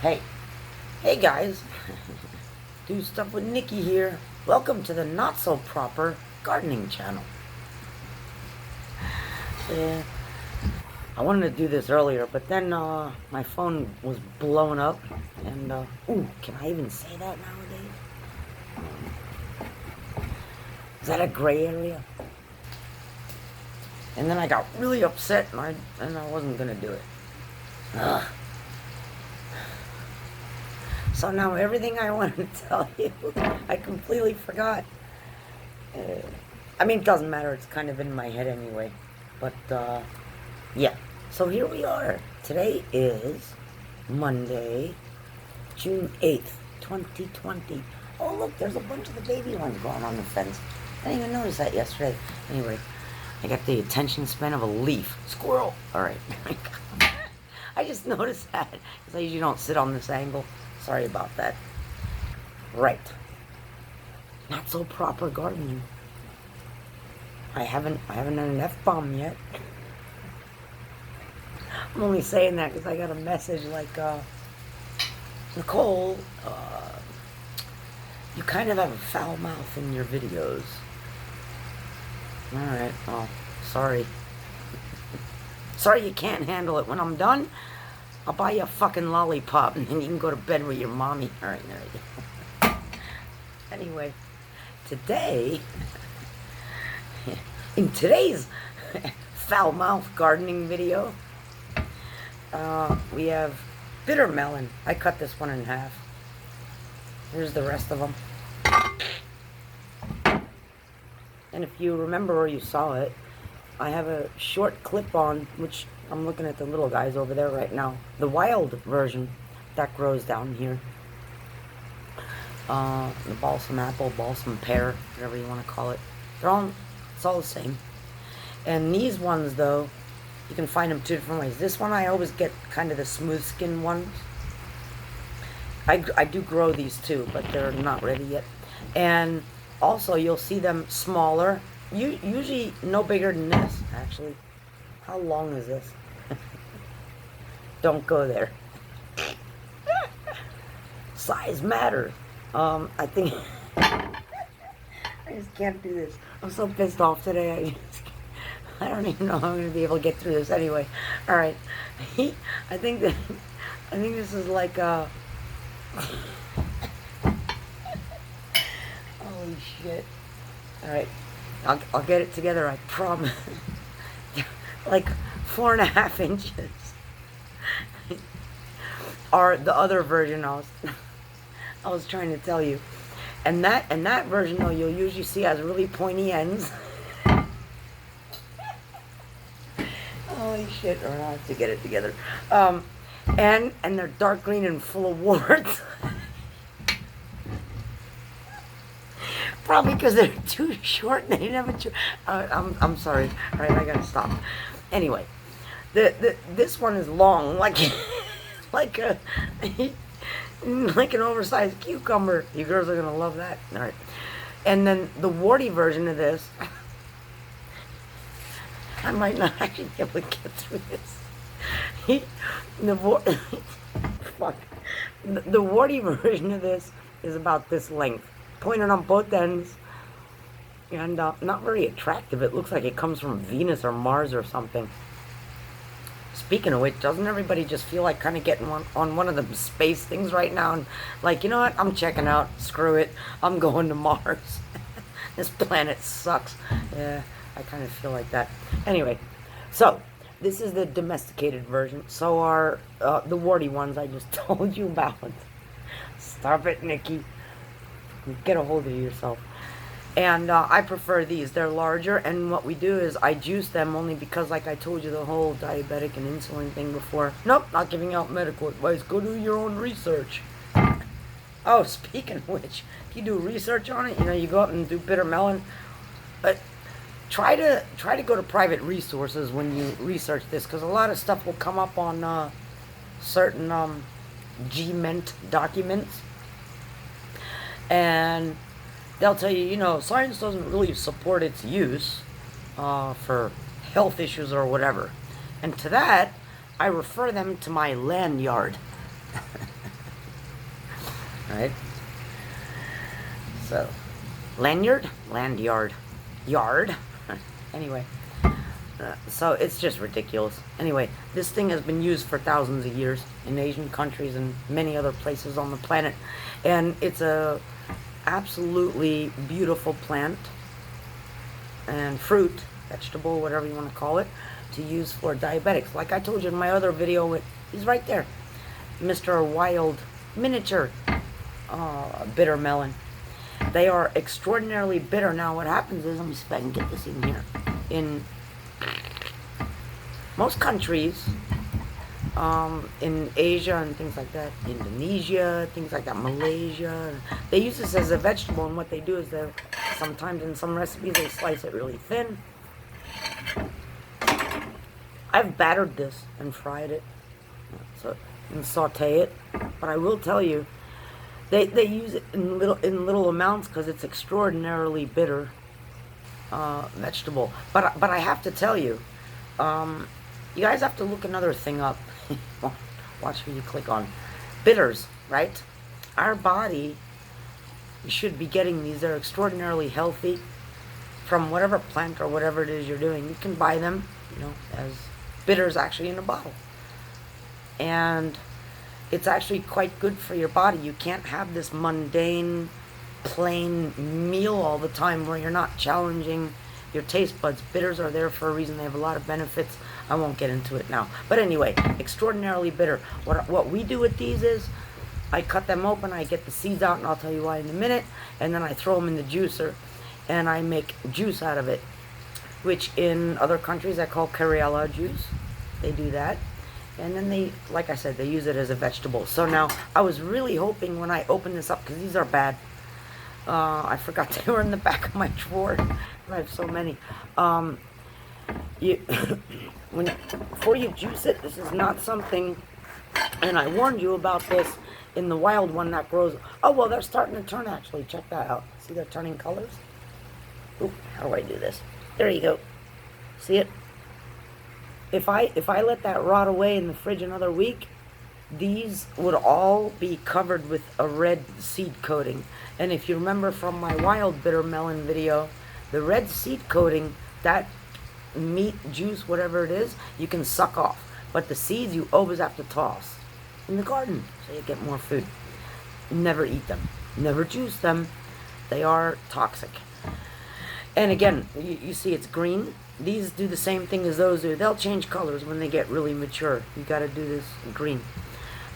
Hey, hey guys, do stuff with Nikki here. Welcome to the not so proper gardening channel. Yeah, I wanted to do this earlier, but then my phone was blowing up, and ooh, can I even say that nowadays? Is that a gray area? And then I got really upset, and I wasn't gonna do it. Ugh. So now everything I wanted to tell you, I completely forgot. I mean, it doesn't matter. It's kind of in my head anyway. But, yeah. So here we are. Today is Monday, June 8th, 2020. Oh, look, there's a bunch of the baby ones going on the fence. I didn't even notice that yesterday. Anyway, I got the attention span of a leaf. Squirrel. All right. I just noticed that because I usually don't sit on this angle. Sorry about that. Right. Not so proper gardening. I haven't done an F-bomb yet. I'm only saying that because I got a message like, Nicole, you kind of have a foul mouth in your videos. Alright, well, sorry. Sorry you can't handle it. When I'm done, I'll buy you a fucking lollipop and then you can go to bed with your mommy. Alright, there you go. Anyway, today, in today's foul mouth gardening video, we have bitter melon. I cut this one in half. Here's the rest of them. And if you remember or you saw it, I have a short clip on, which I'm looking at the little guys over there right now. The wild version that grows down here. The balsam apple, balsam pear, whatever you want to call it. It's all the same. And these ones, though, you can find them two different ways. This one I always get kind of the smooth skin ones. I do grow these too, but they're not ready yet. And also you'll see them smaller. Usually no bigger than this, actually. How long is this? Don't go there. Size matters. I think I just can't do this. I'm so pissed off today. I don't even know how I'm gonna be able to get through this anyway. All right, I think this is like holy shit. All right, I'll get it together. I promise. Like 4.5 inches. Or the other version I was trying to tell you. And that version though you'll usually see has really pointy ends. Holy shit, or I'll have to get it together. And they're dark green and full of warts. Probably because they're too short and they never I'm sorry. Alright, I gotta stop. Anyway, this one is long, like like an oversized cucumber. You girls are gonna love that. Alright. And then the warty version of this, I might not actually be able to get through this. The warty version of this is about this length, pointed on both ends, and not very attractive. It looks like it comes from Venus or Mars or something. Speaking of which, doesn't everybody just feel like kind of getting on one of them space things right now? And like, you know what? I'm checking out. Screw it. I'm going to Mars. This planet sucks. Yeah, I kind of feel like that. Anyway, so this is the domesticated version. So are the warty ones I just told you about. Stop it, Nikki. Get a hold of yourself. And I prefer these. They're larger, and what we do is I juice them only because, like I told you, the whole diabetic and insulin thing before. Nope, not giving out medical advice. Go do your own research. Oh, speaking of which, if you do research on it, you know, you go out and do bitter melon. But try to go to private resources when you research this, because a lot of stuff will come up on certain G-Ment documents, and they'll tell you, you know, science doesn't really support its use for health issues or whatever. And to that, I refer them to my lanyard. right? So, yard. Anyway, so it's just ridiculous. Anyway, this thing has been used for thousands of years in Asian countries and many other places on the planet, and it's a absolutely beautiful plant and fruit, vegetable, whatever you want to call it, to use for diabetics. Like I told you in my other video, he's right there, Mr. Wild Miniature Bitter Melon. They are extraordinarily bitter. Now what happens is, let me see if I can get this in here. In most countries, in Asia and things like that, Indonesia, things like that, Malaysia, they use this as a vegetable, and what they do is they sometimes in some recipes they slice it really thin. I've battered this and fried it, and saute it, but I will tell you, they use it in little amounts because it's extraordinarily bitter vegetable. But I have to tell you, you guys have to look another thing up. Watch who you click on. Bitters, right? Our body should be getting these. They're extraordinarily healthy from whatever plant or whatever it is you're doing. You can buy them, as bitters actually in a bottle. And it's actually quite good for your body. You can't have this mundane, plain meal all the time where you're not challenging your taste buds. Bitters are there for a reason. They have a lot of benefits. I won't get into it now. But anyway, extraordinarily bitter. What we do with these is, I cut them open, I get the seeds out, and I'll tell you why in a minute, and then I throw them in the juicer, and I make juice out of it, which in other countries I call Karela juice. They do that. And then they, like I said, they use it as a vegetable. So now, I was really hoping when I open this up, because these are bad. I forgot they were in the back of my drawer. I have so many. Before you juice it, this is not something, and I warned you about this in the wild one that grows. Oh, well, they're starting to turn, actually. Check that out. See, they're turning colors? Ooh, how do I do this? There you go. See it? If I let that rot away in the fridge another week, these would all be covered with a red seed coating. And if you remember from my wild bitter melon video, the red seed coating, that meat, juice, whatever it is, you can suck off. But the seeds you always have to toss in the garden so you get more food. Never eat them. Never juice them. They are toxic. And again, you see it's green. These do the same thing as those do. They'll change colors when they get really mature. You got to do this green.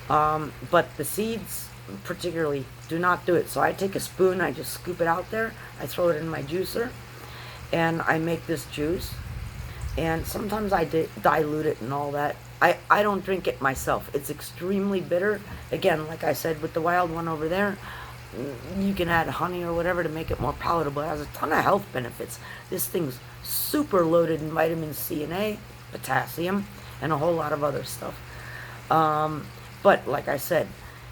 But the seeds, particularly, do not do it. So I take a spoon, I just scoop it out there, I throw it in my juicer, and I make this juice. And sometimes I dilute it and all that. I don't drink it myself. It's extremely bitter. Again, like I said, with the wild one over there, you can add honey or whatever to make it more palatable. It has a ton of health benefits. This thing's super loaded in vitamin C and A, potassium, and a whole lot of other stuff. But like I said,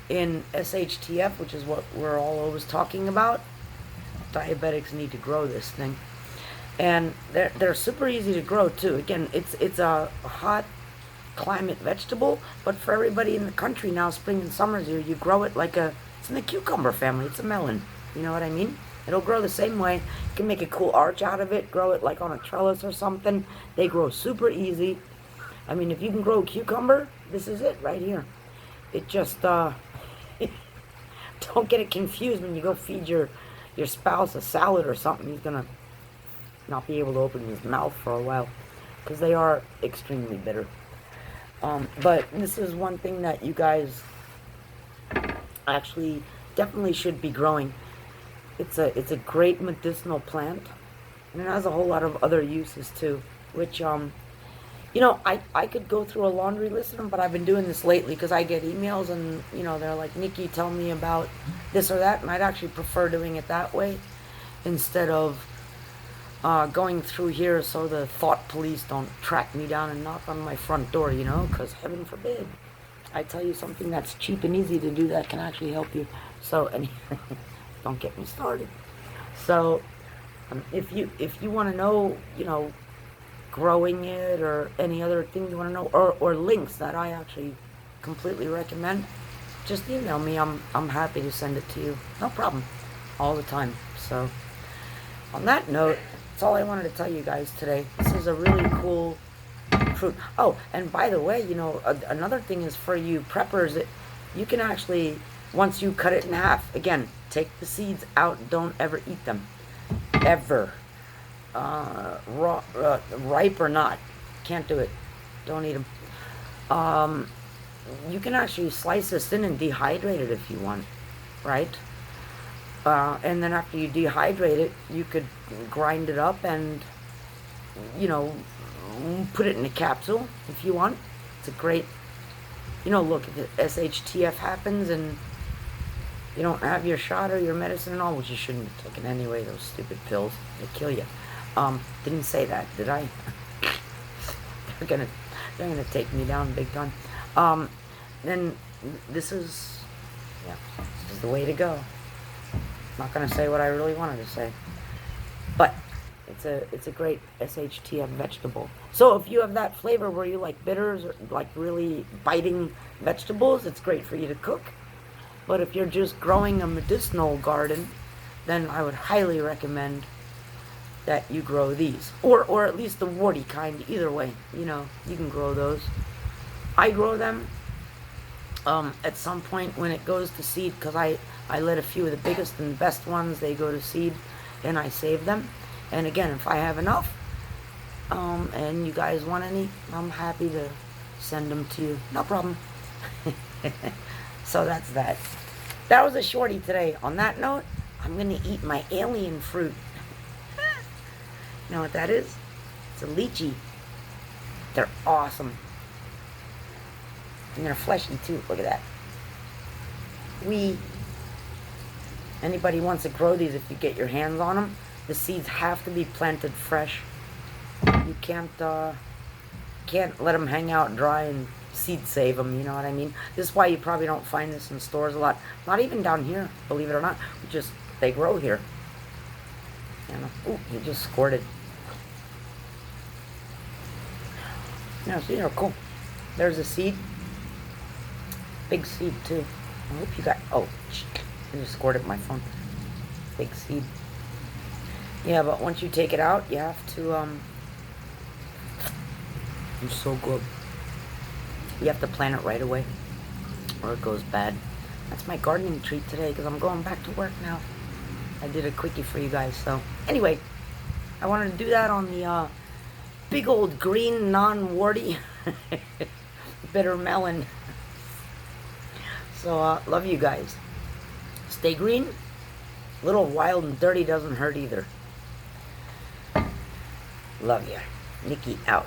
in SHTF, which is what we're all always talking about, diabetics need to grow this thing. And they're super easy to grow too. Again, it's a hot climate vegetable, but for everybody in the country now, spring and summer's here, you grow it like it's in the cucumber family. It's a melon. You know what I mean? It'll grow the same way. You can make a cool arch out of it, grow it like on a trellis or something. They grow super easy. I mean, if you can grow a cucumber, this is it right here. It just, don't get it confused when you go feed your spouse a salad or something. He's going to not be able to open his mouth for a while because they are extremely bitter. But this is one thing that you guys actually definitely should be growing. It's a great medicinal plant, and it has a whole lot of other uses too, which I could go through a laundry list of them, but I've been doing this lately because I get emails and they're like, Nikki, tell me about this or that, and I'd actually prefer doing it that way instead of going through here so the thought police don't track me down and knock on my front door, because heaven forbid I tell you something that's cheap and easy to do that can actually help you. So anyway, don't get me started. So if you want to know, growing it or any other thing you want to know, or links that I actually completely recommend, just email me. I'm happy to send it to you. No problem. All the time. So, on that note, that's all I wanted to tell you guys today. This is a really cool fruit. Oh, and by the way, another thing is for you preppers, you can actually, once you cut it in half, again, take the seeds out. Don't ever eat them. Ever. Raw, ripe or not. Can't do it. Don't eat them. You can actually slice this in and dehydrate it if you want, right? And then after you dehydrate it, you could grind it up and, put it in a capsule if you want. It's a great, look, if the SHTF happens and you don't have your shot or your medicine and all, which you shouldn't be taking anyway, those stupid pills, they kill you. Didn't say that, did I? They're gonna take me down big time. Then this is the way to go. Not gonna say what I really wanted to say, but it's a great SHTF vegetable. So if you have that flavor where you like bitters or like really biting vegetables, it's great for you to cook. But if you're just growing a medicinal garden, then I would highly recommend that you grow these, or at least the warty kind. Either way, you can grow those. I grow them at some point when it goes to seed, because I let a few of the biggest and best ones, they go to seed, and I save them. And again, if I have enough, and you guys want any, I'm happy to send them to you. No problem. So that's that. That was a shorty today. On that note, I'm going to eat my alien fruit. You know what that is? It's a lychee. They're awesome. And they're fleshy too. Look at that. Anybody wants to grow these, if you get your hands on them, the seeds have to be planted fresh. You can't let them hang out dry and seed save them, you know what I mean? This is why you probably don't find this in stores a lot. Not even down here, believe it or not. They grow here. Ooh, you just squirted. Yeah, see, they're cool. There's a seed. Big seed, too. I hope you got... Oh, I just squirted my phone. Big seed. Yeah, but once you take it out, you have to, It's so good. You have to plant it right away, or it goes bad. That's my gardening treat today, because I'm going back to work now. I did a quickie for you guys, so... Anyway, I wanted to do that on the, big old green, non-warty bitter melon. So, love you guys. Stay green. A little wild and dirty doesn't hurt either. Love ya. Nikki out.